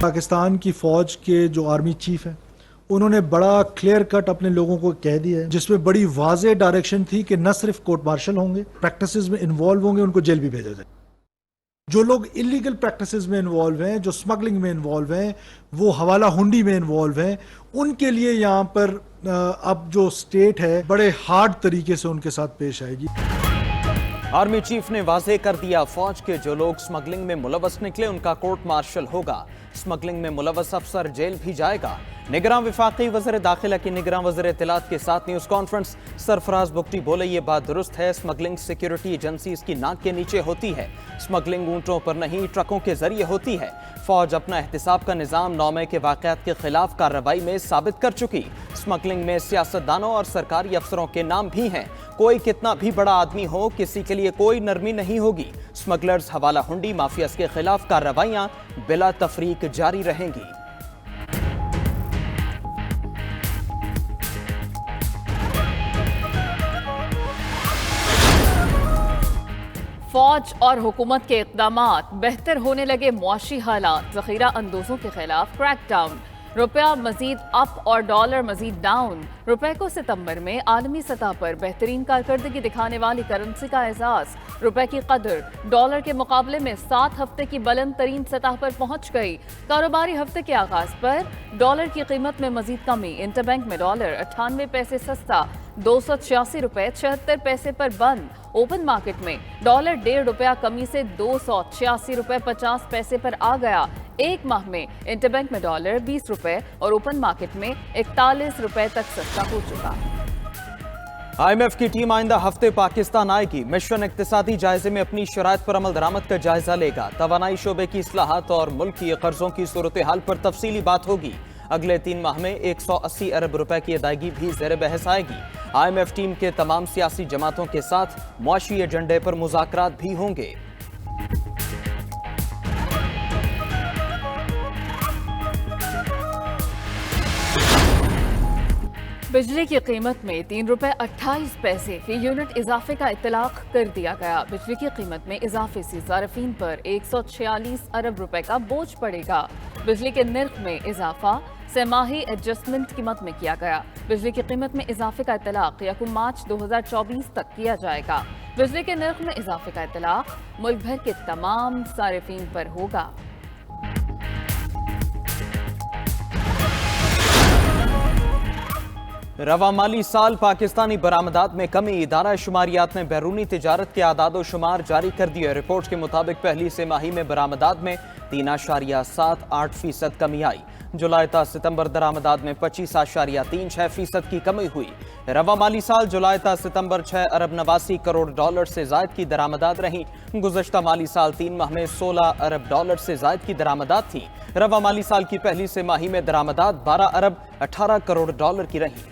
पाकिस्तान की फौज के जो आर्मी चीफ हैं उन्होंने बड़ा क्लियर कट अपने लोगों को कह दिया है, जिसमें बड़ी वाज़ेह डायरेक्शन थी कि न सिर्फ कोर्ट मार्शल होंगे, प्रैक्टिसेस में इन्वॉल्व होंगे, उनको जेल भी भेजा जाए। जो लोग इलीगल प्रैक्टिसेस में इन्वॉल्व हैं, जो स्मगलिंग में इन्वॉल्व हैं, वो हवाला हुंडी में इन्वॉल्व हैं, उनके लिए यहाँ पर अब जो स्टेट है बड़े हार्ड तरीके से उनके साथ पेश आएगी। आर्मी चीफ ने वाज़ेह कर दिया, फौज के जो लोग स्मगलिंग में मुलव्वस निकले उनका कोर्ट मार्शल होगा, स्मगलिंग में मुलव्वस अफसर जेल भी जाएगा। निगरान वफाकी वज़ीर दाखिला की निगरान वज़ीर इत्तलात के साथ न्यूज़ कॉन्फ्रेंस। सरफराज बुगटी बोले, ये बात दुरुस्त है, स्मगलिंग सिक्योरिटी एजेंसी इसकी नाक के नीचे होती है, स्मगलिंग ऊँटों पर नहीं ट्रकों के जरिए होती है। फौज अपना एहतिसाब का निज़ाम 9 मई के वाक़यात के खिलाफ कार्रवाई में साबित कर चुकी। स्मगलिंग में सियासतदानों और सरकारी अफसरों के नाम भी हैं। कोई कितना भी बड़ा आदमी हो, किसी के लिए कोई नरमी नहीं होगी। स्मगलर्स, हवाला हुंडी माफियाज के खिलाफ कार्रवाइयां बिला तफरीक जारी रहेंगी। फौज और हुकूमत के इक़दामात, बेहतर होने लगे मुआशी हालात, ज़ख़ीरा अंदोज़ों के खिलाफ क्रैकडाउन, रुपया मजीद अप और डॉलर मजीद डाउन। रुपए को सितंबर में आलमी सतह पर बेहतरीन कारकर्दगी दिखाने वाली करेंसी का एजाज, रुपए की कदर डॉलर के मुकाबले में 7 हफ्ते की बुलंद तरीन सतह पर पहुंच गई। कारोबारी हफ्ते के आगाज पर डॉलर की कीमत में मजीद कमी, इंटरबैंक में डॉलर 98 पैसे सस्ता, 286 रुपए 76 पैसे पर बंद। ओपन मार्केट में डॉलर 1.5 रुपया कमी से 286 रुपए 50 पैसे पर आ गया। एक माह में इंटरबैंक में डॉलर 20 रुपए और ओपन मार्केट में 41 रुपए तक सस्ता हो चुका है। IMF की टीम आइंदा हफ्ते पाकिस्तान आएगी। मिशन इक्तिसादी जायजे में अपनी शराइत पर अमल दरामद का जायजा लेगा। तवानाई शोबे की इस्लाहात और मुल्की कर्जों की सूरत हाल पर तफसीली बात होगी। अगले 3 माह में 180 अरब रुपए की अदायगी भी ज़ेर बहस आएगी। IMF टीम के तमाम सियासी जमातों के साथ मुआशी एजेंडे पर मुज़ाकरात भी होंगे। बिजली की कीमत में 3 रुपए 28 पैसे फी यूनिट इजाफे का इतलाक कर दिया गया। बिजली की कीमत में इजाफे से सार्फिन पर 146 अरब रुपए का बोझ पड़ेगा। बिजली के नर्ख में इजाफा सेमाही एडजस्टमेंट कीमत में किया गया। बिजली की कीमत में इजाफे का इतलाक 1 मार्च 2024 तक किया जाएगा। बिजली के नर्ख में इजाफे का इतलाक मुल्क भर के तमाम सार्फिन पर होगा। रवा माली साल पाकिस्तानी बरामदात में कमी, इदारा शुमारियात ने बैरूनी तिजारत के आदादो शुमार जारी कर दिए। रिपोर्ट के मुताबिक पहली से माही में बरामदात में 3.78% कमी आई। जुलाई ता सितंबर दरामदात में 25.36% की कमी हुई। रवा माली साल जुलाई ता सितंबर 6 अरब 89 करोड़ डॉलर से जायद की दरामदात रहीं। गुज़श्ता माली साल 3 माह में 16 अरब डॉलर से जायद की दरामदात थी। रवा माली साल की पहली से माही में दरामदात 12 अरब 18 करोड़ डॉलर की रहीं।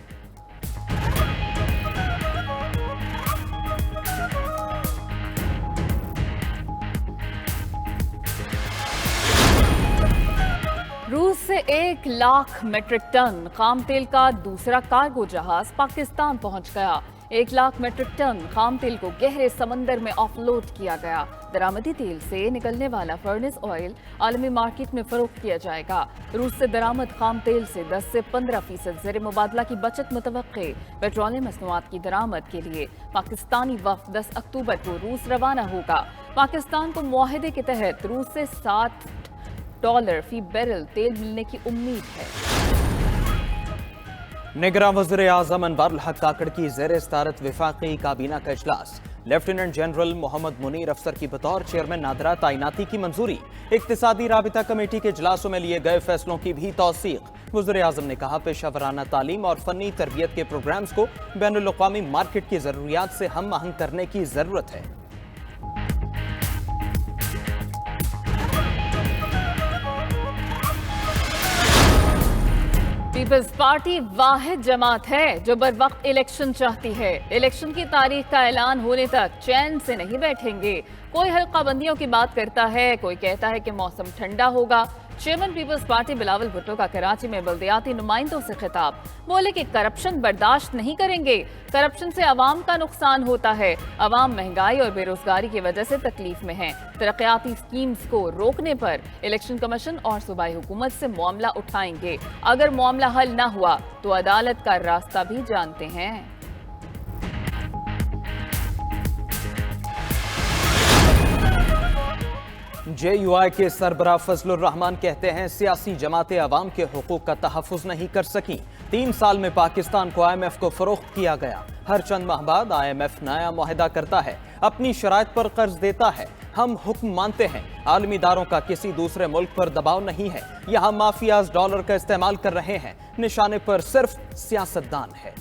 रूस से 1 लाख मीट्रिक टन खाम तेल का दूसरा कार्गो जहाज पाकिस्तान पहुंच गया। 1 लाख मीट्रिक टन खाम तेल को गहरे समंदर में ऑफलोड किया गया। दरामदी तेल से निकलने वाला फर्नेस ऑयल आलमी मार्केट में फरोख्त किया जाएगा। रूस से दरामद खाम तेल से 10 से 15% ज़ेर मुबादला की बचत मुतवक्के। पेट्रोलियम मसनूआत की दरामद के लिए पाकिस्तानी वफ़द 10 अक्टूबर को रूस रवाना होगा। पाकिस्तान को मुआहदे के तहत रूस से $60 फी बैरल तेल मिलने की उम्मीद है। निगरान वज़ीर आज़म अनवारुल हक काकड़ की ज़ेर सदारत वफाकी काबीना का इजलास। लेफ्टिनेंट जनरल मोहम्मद मुनीर अफसर की बतौर चेयरमैन नादरा तैनाती की मंजूरी। इक्तिसादी राबिता कमेटी के इजलासों में लिए गए फैसलों की भी तौसीक। वज़ीर आज़म ने कहा, पेशावराना तालीम और फनी तरबियत के प्रोग्राम्स को बैनुल अक़वामी मार्केट की ज़रूरियात से हम आहंग करने की ज़रूरत है। पीपल्स पार्टी वाहिद जमात है जो बर वक्त इलेक्शन चाहती है। इलेक्शन की तारीख का ऐलान होने तक चैन से नहीं बैठेंगे। कोई हल्का बंदियों की बात करता है, कोई कहता है कि मौसम ठंडा होगा, chairman Peoples Party Bilawal Bhutto کا کراچی میں بلدیاتی نمائندوں سے خطاب، بولے کہ کرپشن برداشت نہیں کریں گے، کرپشن سے عوام کا نقصان ہوتا ہے، عوام مہنگائی اور بے روزگاری کی وجہ سے تکلیف میں ہیں، ترقیاتی سکیمز کو روکنے پر الیکشن کمیشن اور صوبائی حکومت سے معاملہ اٹھائیں گے، اگر معاملہ حل نہ ہوا تو عدالت کا راستہ بھی جانتے ہیں۔ جے یو آئی کے سربراہ فضل الرحمان کہتے ہیں سیاسی جماعتیں عوام کے حقوق کا تحفظ نہیں کر سکیں، 3 سال میں پاکستان کو آئی ایم ایف کو فروخت کیا گیا، ہر چند ماہ بعد آئی ایم ایف نیا معاہدہ کرتا ہے، اپنی شرائط پر قرض دیتا ہے، ہم حکم مانتے ہیں، عالمی اداروں کا کسی دوسرے ملک پر دباؤ نہیں ہے، یہاں مافیاز ڈالر کا استعمال کر رہے ہیں، نشانے پر صرف سیاستدان ہے۔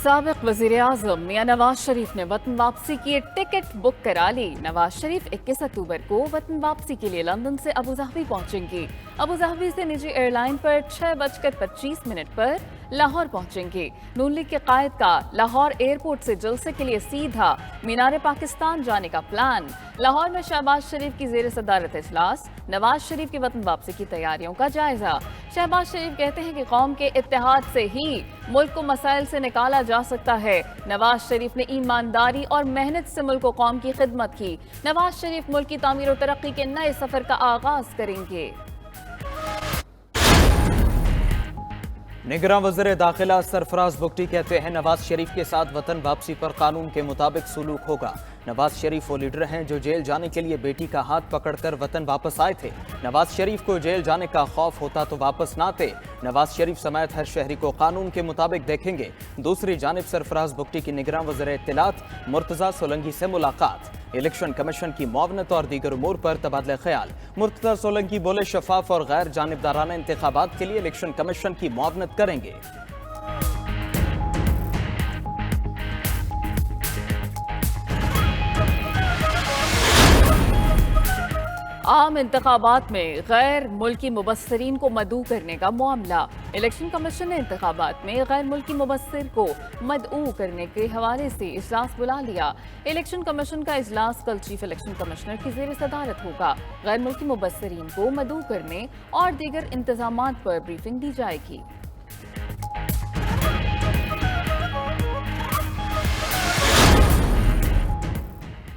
سابق وزیر اعظم میاں نواز شریف نے وطن واپسی کی ٹکٹ بک کرا لی۔ نواز شریف 21 اکتوبر کو وطن واپسی کے لیے لندن سے ابوظہبی پہنچیں گے۔ ابوظہبی سے نجی ایئر لائن پر 6:25 پر لاہور پہنچیں گے۔ نون لیگ کے قائد کا لاہور ایئرپورٹ سے جلسے کے لیے سیدھا مینار پاکستان جانے کا پلان۔ لاہور میں شہباز شریف کی زیر صدارت اجلاس، نواز شریف کی وطن واپسی کی تیاریوں کا جائزہ۔ شہباز شریف کہتے ہیں کہ قوم کے اتحاد سے ہی ملک کو مسائل سے نکالا جا سکتا ہے۔ نواز شریف نے ایمانداری اور محنت سے ملک و قوم کی خدمت کی۔ نواز شریف ملک کی تعمیر و ترقی کے نئے سفر کا آغاز کریں گے۔ نگراں وزیر داخلہ سرفراز بگٹی کہتے ہیں نواز شریف کے ساتھ وطن واپسی پر قانون کے مطابق سلوک ہوگا۔ نواز شریف وہ لیڈر ہیں جو جیل جانے کے لیے بیٹی کا ہاتھ پکڑ کر وطن واپس آئے تھے۔ نواز شریف کو جیل جانے کا خوف ہوتا تو واپس نہ آتے۔ نواز شریف سمیت ہر شہری کو قانون کے مطابق دیکھیں گے۔ دوسری جانب سرفراز بگٹی کی نگراں وزیر اطلاعات مرتضیٰ سولنگی سے ملاقات، الیکشن کمیشن کی معاونت اور دیگر امور پر تبادلہ خیال۔ مرتضیٰ سولنگی بولے شفاف اور غیر جانبدارانہ انتخابات کے لیے الیکشن کمیشن کی معاونت کریں گے۔ عام انتخابات میں غیر ملکی مبصرین کو مدعو کرنے کا معاملہ۔ الیکشن کمیشن نے انتخابات میں غیر ملکی مبصر کو مدعو کرنے کے حوالے سے اجلاس بلا لیا۔ الیکشن کمیشن کا اجلاس کل چیف الیکشن کمشنر کی زیر صدارت ہوگا۔ غیر ملکی مبصرین کو مدعو کرنے اور دیگر انتظامات پر بریفنگ دی جائے گی۔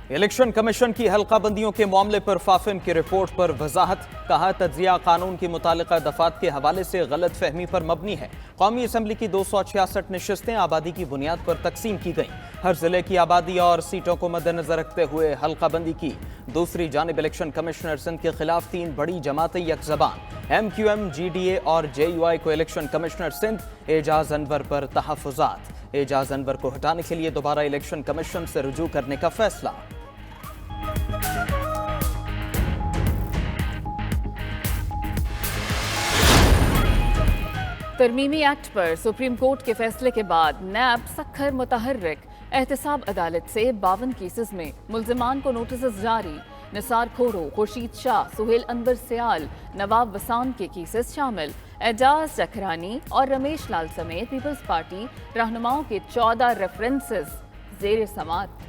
الیکشن کمیشن کی حلقہ بندیوں کے معاملے پر فافن کی رپورٹ پر وضاحت، کہا تجزیہ قانون کی متعلقہ دفعات کے حوالے سے غلط فہمی پر مبنی ہے۔ قومی اسمبلی کی 266 نشستیں آبادی کی بنیاد پر تقسیم کی گئیں، ہر ضلع کی آبادی اور سیٹوں کو مد نظر رکھتے ہوئے حلقہ بندی کی۔ دوسری جانب الیکشن کمشنر سندھ کے خلاف 3 بڑی جماعتیں یک زبان، M Q M, G D A اور جے یو آئی کو الیکشن کمشنر سندھ اعجاز انور پر تحفظات، اعجاز انور کو ہٹانے کے لیے دوبارہ الیکشن کمیشن سے رجوع کرنے کا فیصلہ۔ ترمیمی ایکٹ پر سپریم کورٹ کے فیصلے کے بعد نیب سکھر متحرک، احتساب عدالت سے 52 کیسز میں ملزمان کو نوٹسز جاری۔ نثار کھورو، خورشید شاہ، سہیل انور سیال، نواب وسان کے کیسز شامل۔ اعجاز چکرانی اور رمیش لال سمیت پیپلز پارٹی رہنماؤں کے 14 ریفرنسز زیر سماعت۔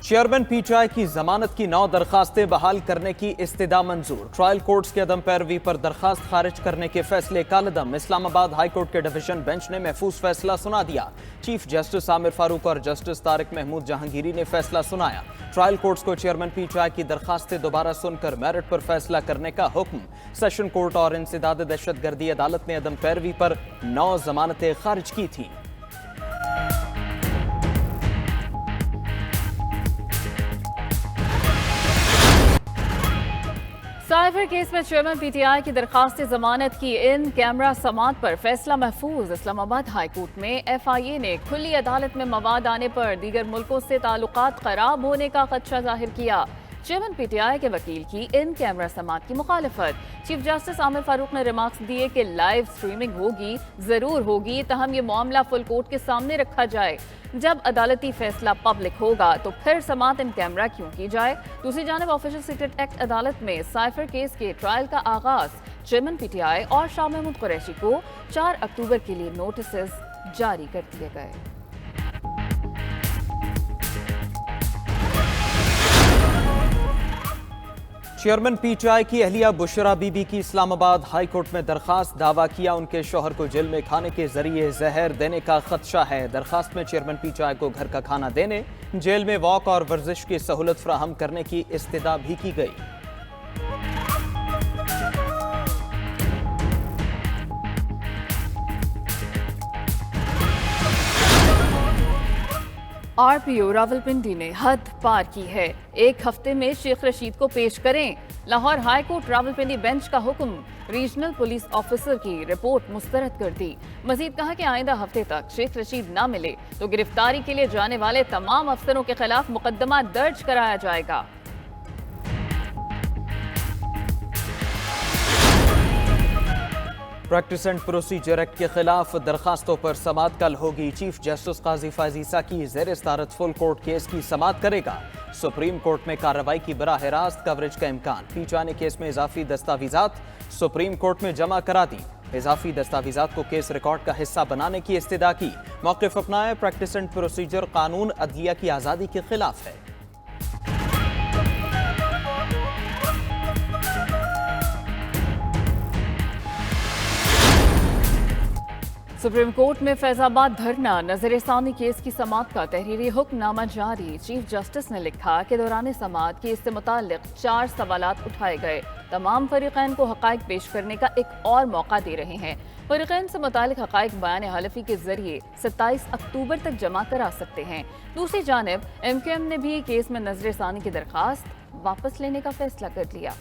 چیئرمین پی ٹی آئی کی ضمانت کی 9 درخواستیں بحال کرنے کی استدعا منظور۔ ٹرائل کورٹس کے عدم پیروی پر درخواست خارج کرنے کے فیصلے کالعدم۔ اسلام آباد ہائی کورٹ کے ڈویژن بینچ نے محفوظ فیصلہ سنا دیا۔ چیف جسٹس عامر فاروق اور جسٹس طارق محمود جہانگیری نے فیصلہ سنایا۔ ٹرائل کورٹس کو چیئرمین پی ٹی آئی کی درخواستیں دوبارہ سن کر میرٹ پر فیصلہ کرنے کا حکم۔ سیشن کورٹ اور انسداد دہشت گردی عدالت نے عدم پیروی پر 9 ضمانتیں خارج کی تھیں۔ سائبر کیس میں چیئرمین پی ٹی آئی کی درخواست ضمانت کی ان کیمرہ سماعت پر فیصلہ محفوظ۔ اسلام آباد ہائی کورٹ میں ایف آئی اے نے کھلی عدالت میں مواد آنے پر دیگر ملکوں سے تعلقات خراب ہونے کا خدشہ ظاہر کیا۔ چیئرمین پی ٹی آئی کے وکیل کی ان کیمرہ سماعت کی مخالفت۔ چیف جسٹس عامر فاروق نے ریمارکس دیے کہ لائیو سٹریمنگ ہوگی، ضرور ہوگی، تاہم یہ معاملہ فل کورٹ کے سامنے رکھا جائے۔ جب عدالتی فیصلہ پبلک ہوگا تو پھر سماعت ان کیمرہ کیوں کی جائے۔ دوسری جانب آفیشل سیکرٹ ایکٹ عدالت میں سائفر کیس کے ٹرائل کا آغاز۔ चेयरमैन पीटीआई और शाह महमूद कुरैशी को 4 अक्टूबर के लिए नोटिस जारी कर दिए गए। चेयरमैन पीटीआई की अहलिया बुशरा बीबी की इस्लामाबाद हाई कोर्ट में दरखास्त, दावा किया उनके शौहर को जेल में खाने के जरिए जहर देने का खदशा है। दरखास्त में चेयरमैन पीटीआई को घर का खाना देने, जेल में वॉक और वर्जिश की सहूलत फराहम करने की इस्तदा भी की गई। आरपीओ रावलपिंडी ने हद पार की है, 1 हफ्ते में शेख रशीद को पेश करें। Lahore high court Rawalpindi bench का हुक्म, रीजनल पुलिस ऑफिसर की रिपोर्ट मुस्तरद कर दी। मजीद कहा कि आइंदा हफ्ते तक शेख रशीद न मिले तो गिरफ्तारी के लिए जाने वाले तमाम अफसरों के खिलाफ मुकदमा दर्ज कराया जाएगा। प्रैक्टिस एंड प्रोसीजर एक्ट के खिलाफ दरखास्तों पर समाअत कल होगी। चीफ जस्टिस काजी फैज ईसा की ज़ेर सदारत फुल कोर्ट केस की समाअत करेगा। सुप्रीम कोर्ट में कार्रवाई की बराह रास्त कवरेज का इम्कान। पीटीआई ने केस में इजाफी दस्तावेजात सुप्रीम कोर्ट में जमा करा दी। इजाफी दस्तावेजात को केस रिकॉर्ड का हिस्सा बनाने की इस्तदा की। मौक़िफ़ अपनाया, प्रैक्टिस एंड प्रोसीजर कानून अदलिया की आज़ादी के खिलाफ है। सुप्रीम कोर्ट में फैजाबाद धरना, नजर-ए-सानी केस की समाअत का तहरीरी हुक्मनामा जारी। चीफ जस्टिस ने लिखा कि दौरान समाअत केस से मुताल्लिक 4 सवालात उठाए गए। तमाम फरीक़ैन को हक़ाइक़ पेश करने का एक और मौका दे रहे हैं। फरीक़ैन से मुताल्लिक हक़ाइक़ बयान हलफ़ी के जरिए 27 अक्टूबर तक जमा करा सकते हैं। दूसरी जानिब MKM ने भी केस में नजर-ए-सानी की दरख्वास्त वापस लेने का फैसला कर लिया।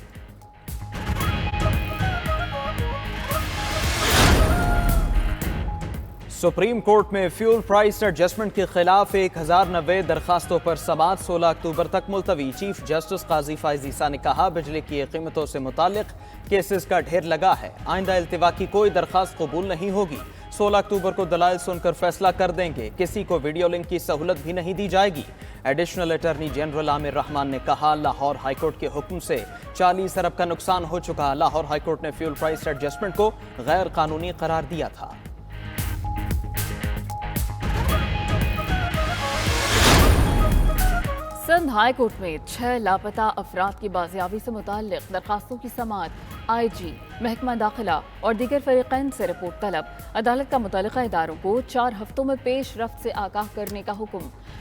सुप्रीम कोर्ट में फ्यूल प्राइस एडजस्टमेंट के खिलाफ 1090 दरखास्तों पर समाअत 16 अक्टूबर तक मुलतवी। चीफ जस्टिस काजी फैज ईसा ने कहा, बिजली की कीमतों से मुताल्लिक केसेस का ढेर लगा है, आइंदा इल्तिवा की कोई दरखास्त कबूल नहीं होगी। 16 अक्टूबर को दलाइल सुनकर फैसला कर देंगे। किसी को वीडियो लिंक की सहूलत भी नहीं दी जाएगी। Additional attorney general Aamir Rahman ने कहा, लाहौर हाईकोर्ट के हुक्म से 40 अरब का नुकसान हो चुका। लाहौर हाईकोर्ट ने फ्यूल प्राइस एडजस्टमेंट को गैर कानूनी करार दिया था। सिंध हाई कोर्ट में 6 लापता अफराद की बाजियाबी से मुताल्लिक दरखास्तों की समाअत, IG, महकमा दाखिला और दीगर फरीक़ैन से रिपोर्ट तलब। अदालत का मुतल्लिक़ा इदारों को 4 हफ्तों में पेश रफ्त से आगाह करने का हुक्म।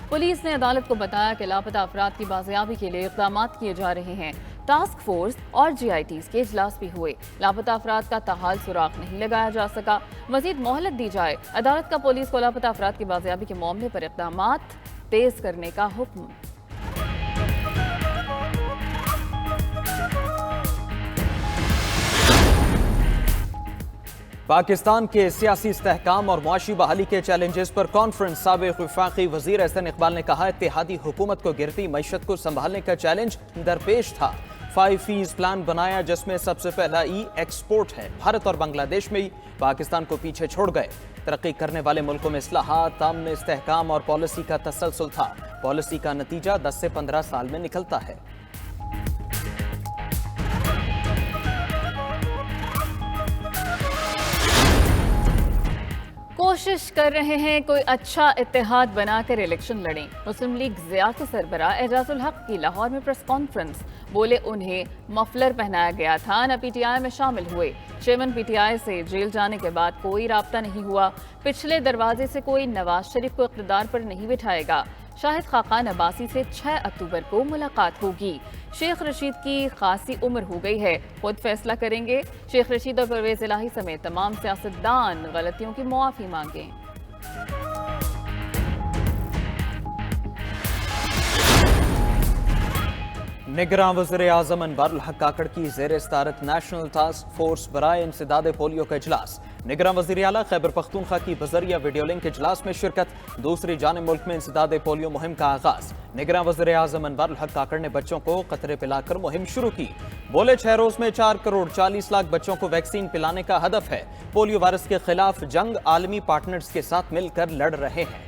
पुलिस ने अदालत को बताया कि लापता अफराद की बाजियाबी के लिए इक़दाम किए जा रहे हैं। टास्क फोर्स और GITs के इजलास भी हुए। लापता अफराद का ताहाल सुराग नहीं लगाया जा सका। मजीद मोहलत दी जाए। अदालत का पुलिस को लापता अफराद की बाजियाबी के मामले पर इक़दाम तेज करने का हुक्म। पाकिस्तान के सियासी इस्तेहकाम और मुआशी बहाली के चैलेंजेस पर कॉन्फ्रेंस। साबिक़ वफाकी वज़ीर एहसन इकबाल ने कहा, इत्तेहादी हुकूमत को गिरती मईशत को संभालने का चैलेंज दरपेश था। 5 फीस प्लान बनाया जिसमें सबसे पहला एक्सपोर्ट है। भारत और बांग्लादेश में ही पाकिस्तान को पीछे छोड़ गए। तरक्की करने वाले मुल्कों में इस्लाहात, अमन, इस्तेहकाम और पॉलिसी का तसलसल था। पॉलिसी का नतीजा 10 से 15 साल में निकलता है। कोशिश कर रहे हैं कोई अच्छा इत्तेहाद बनाकर इलेक्शन लड़ें। मुस्लिम लीग ज़िया के सरबरा एजाजुल हक की लाहौर में प्रेस कॉन्फ्रेंस। बोले, उन्हें मफलर पहनाया गया था, न PTI में शामिल हुए। चेयरमैन PTI से जेल जाने के बाद कोई राब्ता नहीं हुआ। पिछले दरवाजे से कोई नवाज शरीफ को इक़्तिदार पर नहीं बिठाएगा। शाहिद खाकान अब्बासी से 6 अक्टूबर को मुलाकात होगी। शेख रशीद की खासी उम्र हो गई है, खुद फैसला करेंगे। शेख रशीद और परवेज इलाही समेत तमाम सियासतदान गलतियों की मुआफ़ी मांगें। निगरां वज़ीर आज़म अनवारुल हक काकड़ की ज़ेर सदारत नेशनल टास्क फोर्स बराए इंसदाद पोलियो का इजलास। निगरां वज़ीर आला खैबर पख्तूनख्वा की बज़रिया वीडियो लिंक इजलास में शिरकत। दूसरी जानिब मुल्क में इंसदाद पोलियो मुहिम का आगाज। निगरां वज़ीर आज़म अनवारुल हक काकड़ ने बच्चों को कतरे पिलाकर मुहिम शुरू की। बोले, 6 रोज में 4 करोड़ 40 लाख बच्चों को वैक्सीन पिलाने का हदफ है। पोलियो वायरस के खिलाफ जंग आलमी पार्टनर्स के साथ मिलकर लड़ रहे हैं।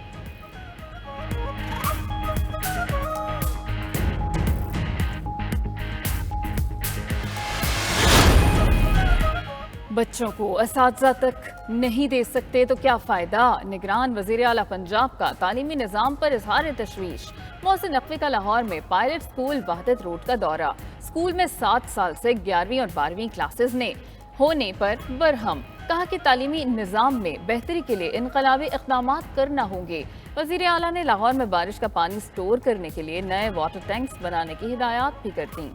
बच्चों को असातिज़ा तक नहीं दे सकते तो क्या फ़ायदा। निगरान वज़ीर आला पंजाब का तालीमी निज़ाम पर इज़हार तशवीश। मोहसिन नकवी का लाहौर में पायलट स्कूल वहदत रोड का दौरा। स्कूल में 7 साल से 11वीं और 12वीं क्लासेस ने होने पर बरहम। कहा कि तालीमी निज़ाम में बेहतरी के लिए इनकलाबी इक़दामात करना होंगे। वज़ीर आला ने लाहौर में बारिश का पानी स्टोर करने के लिए नए वाटर टैंक्स बनाने की हिदायत भी कर दी।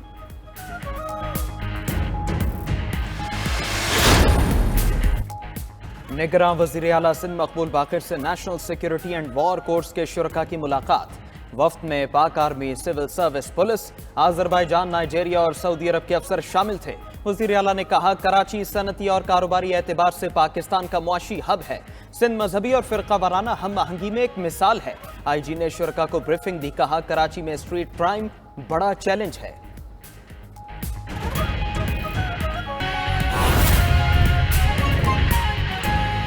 निगरान वज़ीर आला सिंध मकबूल बाक़िर से national security and war course के शुरका की मुलाकात। वफ्द में Pak army, civil service, police, Azerbaijan, Nigeria और सऊदी अरब के अफसर शामिल थे। वज़ीर आला ने कहा कराची सनती और कारोबारी एतबार से पाकिस्तान का मुआशी हब है। सिंध मजहबी और फ़िरका वाराना हम आहंगी में एक मिसाल है। IG ने शुरका को ब्रीफिंग दी। कहा कराची में स्ट्रीट क्राइम बड़ा चैलेंज है।